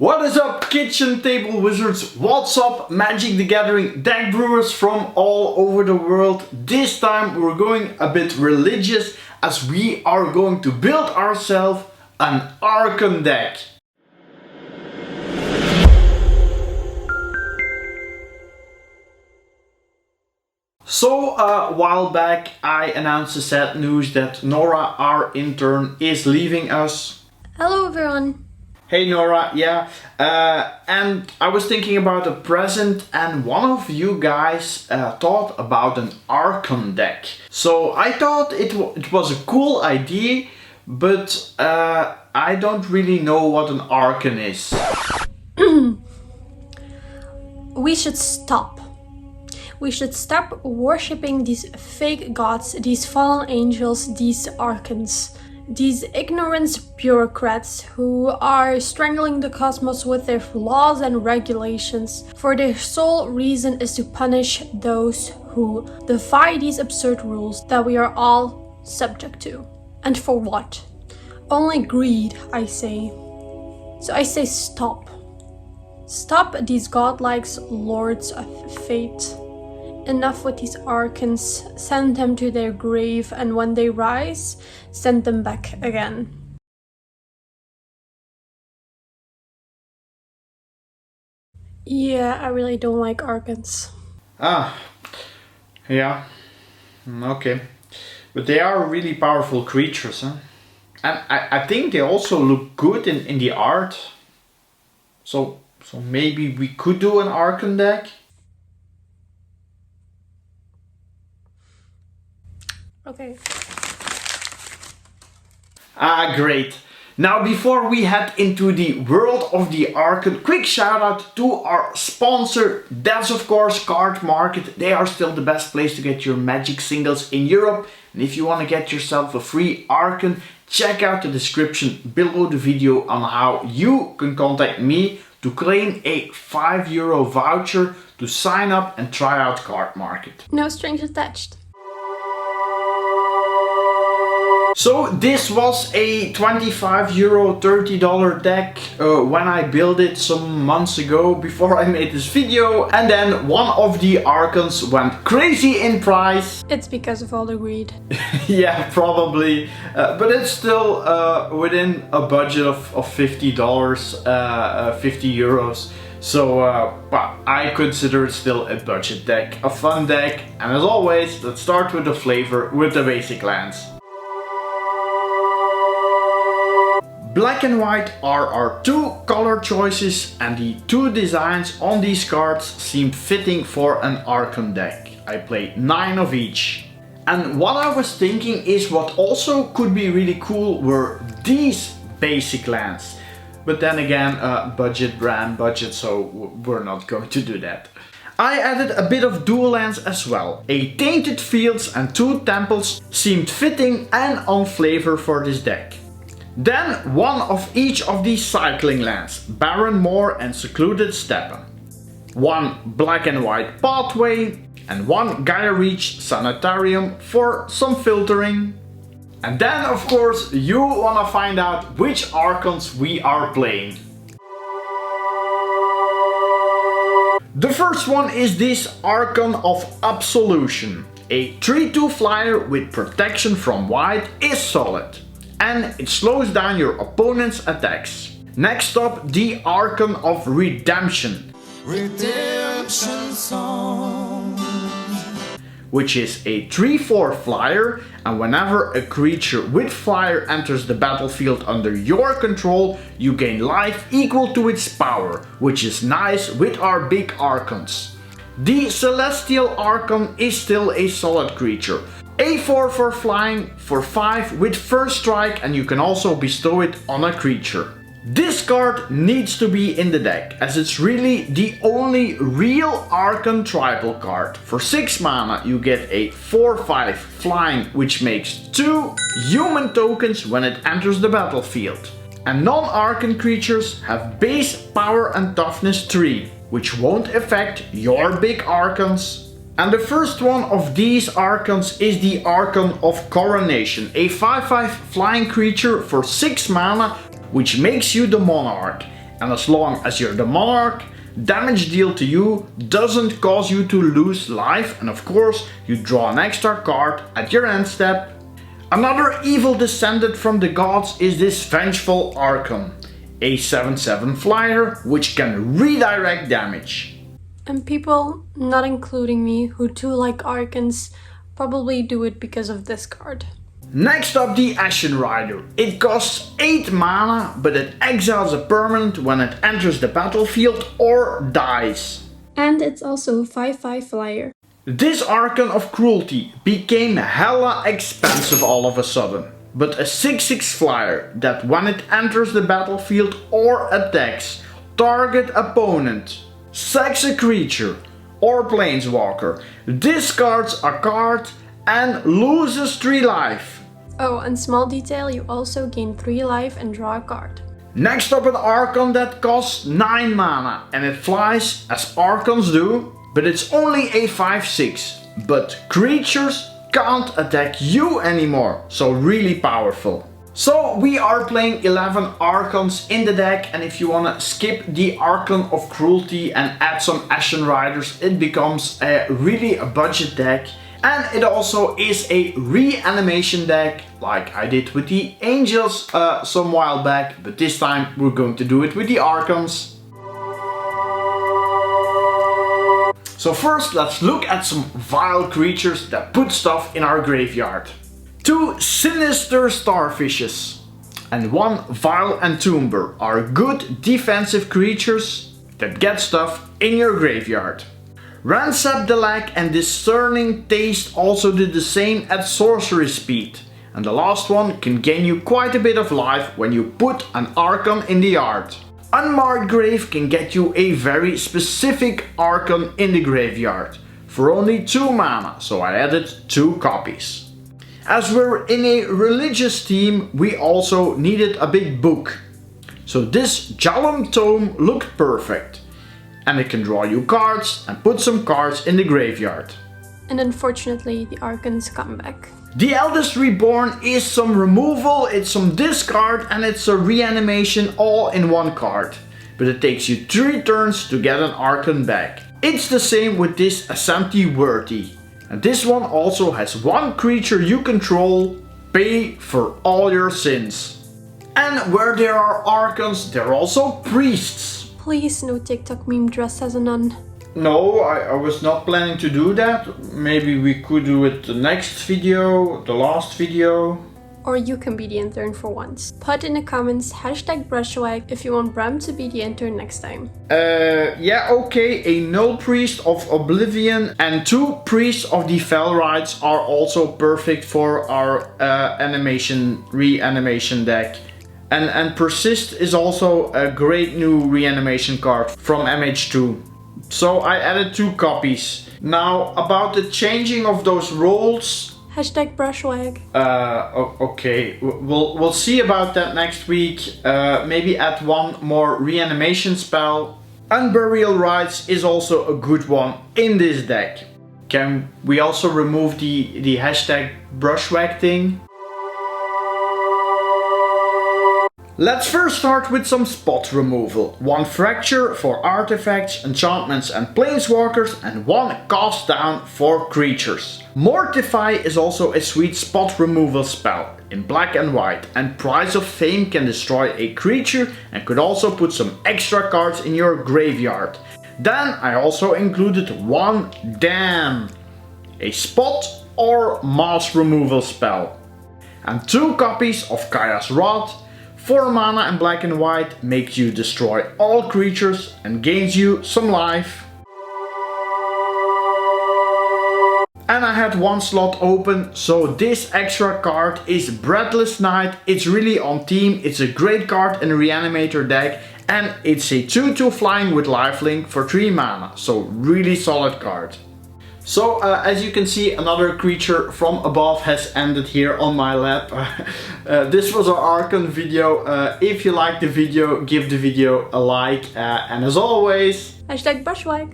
What is up, kitchen table wizards? What's up, Magic the Gathering deck brewers from all over the world? This time we're going a bit religious as we are going to build ourselves an Archon deck. So a while back I announced the sad news that Nora, our intern, is leaving us. Hello everyone. Hey Nora, yeah, and I was thinking about a present and one of you guys thought about an Archon deck. So I thought it was a cool idea, but I don't really know what an Archon is. We should stop. We should stop worshipping these fake gods, these fallen angels, these Archons. These ignorant bureaucrats who are strangling the cosmos with their laws and regulations, for their sole reason is to punish those who defy these absurd rules that we are all subject to. And for what? Only greed, I say. So I say stop. Stop these godlike lords of fate. Enough with these Archons, send them to their grave, and when they rise, send them back again. Yeah, I really don't like Archons. Yeah, okay. But they are really powerful creatures, huh? And I think they also look good in the art. So maybe we could do an Archon deck? Okay. Great. Now before we head into the world of the Archon, quick shout out to our sponsor. That's of course CARDMARKET. They are still the best place to get your Magic singles in Europe. And if you want to get yourself a free Archon, check out the description below the video on how you can contact me to claim a €5 voucher to sign up and try out CARDMARKET. No strings attached. So this was a €25, $30 deck when I built it some months ago before I made this video, and then one of the Archons went crazy in price. It's because of all the greed. Yeah, probably, but it's still within a budget of $50, €50. So I consider it still a budget deck, a fun deck, and as always, let's start with the flavor with the basic lands. Black and white are our two color choices, and the two designs on these cards seem fitting for an Archon deck. I played 9 of each. And what I was thinking is what also could be really cool were these basic lands. But then again, budget brand budget, so we're not going to do that. I added a bit of dual lands as well. A Tainted Fields and 2 Temples seemed fitting and on flavor for this deck. Then one of each of these cycling lands, Barren Moor and Secluded Steppe. One black and white pathway and one Gaia Reach Sanitarium for some filtering. And then of course you wanna find out which Archons we are playing. The first one is this Archon of Absolution. A 3/2 flyer with protection from white is solid, and it slows down your opponent's attacks. Next up, the Archon of Redemption. Redemption Song. Which is a 3/4 flyer, and whenever a creature with flyer enters the battlefield under your control, you gain life equal to its power, which is nice with our big Archons. The Celestial Archon is still a solid creature. A 4 for flying for 5 with first strike, and you can also bestow it on a creature. This card needs to be in the deck as it's really the only real Archon tribal card. For 6 mana you get a 4/5 flying which makes 2 human tokens when it enters the battlefield. And non-Archon creatures have base power and toughness 3, which won't affect your big Archons. And the first one of these Archons is the Archon of Coronation, a 5/5 flying creature for 6 mana which makes you the monarch. And as long as you're the monarch, damage deal to you doesn't cause you to lose life, and of course you draw an extra card at your end step. Another evil descendant from the gods is this vengeful Archon, a 7/7 flyer which can redirect damage. And people, not including me, who do like Archons, probably do it because of this card. Next up, the Ashen Rider. It costs 8 mana, but it exiles a permanent when it enters the battlefield or dies. And it's also a 5/5 flyer. This Archon of Cruelty became hella expensive all of a sudden, but a 6/6 flyer that when it enters the battlefield or attacks target opponent, sacks a creature or planeswalker, discards a card and loses 3 life. Oh, and small detail, you also gain 3 life and draw a card. Next up, an Archon that costs 9 mana and it flies as Archons do, but it's only a 5/6. But creatures can't attack you anymore, so really powerful. So we are playing 11 Archons in the deck, and if you wanna skip the Archon of Cruelty and add some Ashen Riders, it becomes really a budget deck. And it also is a reanimation deck, like I did with the Angels some while back, but this time we're going to do it with the Archons. So first, let's look at some vile creatures that put stuff in our graveyard. 2 Sinister Starfishes and 1 Vile Entomber are good defensive creatures that get stuff in your graveyard. Ransack the Lag and Discerning Taste also do the same at sorcery speed. And the last one can gain you quite a bit of life when you put an Archon in the yard. Unmarked Grave can get you a very specific Archon in the graveyard for only 2 mana, so I added 2 copies. As we're in a religious theme, we also needed a big book. So this Jalum Tome looked perfect. And it can draw you cards and put some cards in the graveyard. And unfortunately, the Archons come back. The Eldest Reborn is some removal, it's some discard, and it's a reanimation all in 1 card. But it takes you 3 turns to get an Archon back. It's the same with this Ascent Worthy. And this one also has 1 creature you control, pay for all your sins. And where there are Archons, there are also priests. Please, no TikTok meme dressed as a nun. No, I was not planning to do that. Maybe we could do it the next video, the last video. Or you can be the intern for once. Put in the comments #brushwag if you want Bram to be the intern next time. Yeah, okay. A Null Priest of Oblivion and 2 Priests of the Fell Rites are also perfect for our reanimation deck. And Persist is also a great new reanimation card from MH2. So I added 2 copies. Now about the changing of those roles. #brushwag. Okay, we'll see about that next week. Maybe add 1 more reanimation spell. Unburial Rites is also a good one in this deck. Can we also remove the #brushwag thing? Let's first start with some spot removal. 1 Fracture for artifacts, enchantments and planeswalkers, and 1 Cast Down for creatures. Mortify is also a sweet spot removal spell in black and white, and Prize of Fame can destroy a creature and could also put some extra cards in your graveyard. Then I also included 1 Damn, a spot or mass removal spell, and 2 copies of Kaya's Wrath. 4 mana and black and white makes you destroy all creatures and gains you some life. And I had 1 slot open, so this extra card is Breathless Knight. It's really on theme, it's a great card in a Reanimator deck, and it's a 2/2 flying with lifelink for 3 mana, so really solid card. So as you can see, another creature from above has ended here on my lap. This was our Archon video. If you liked the video, give the video a like, and as always, #brushwag.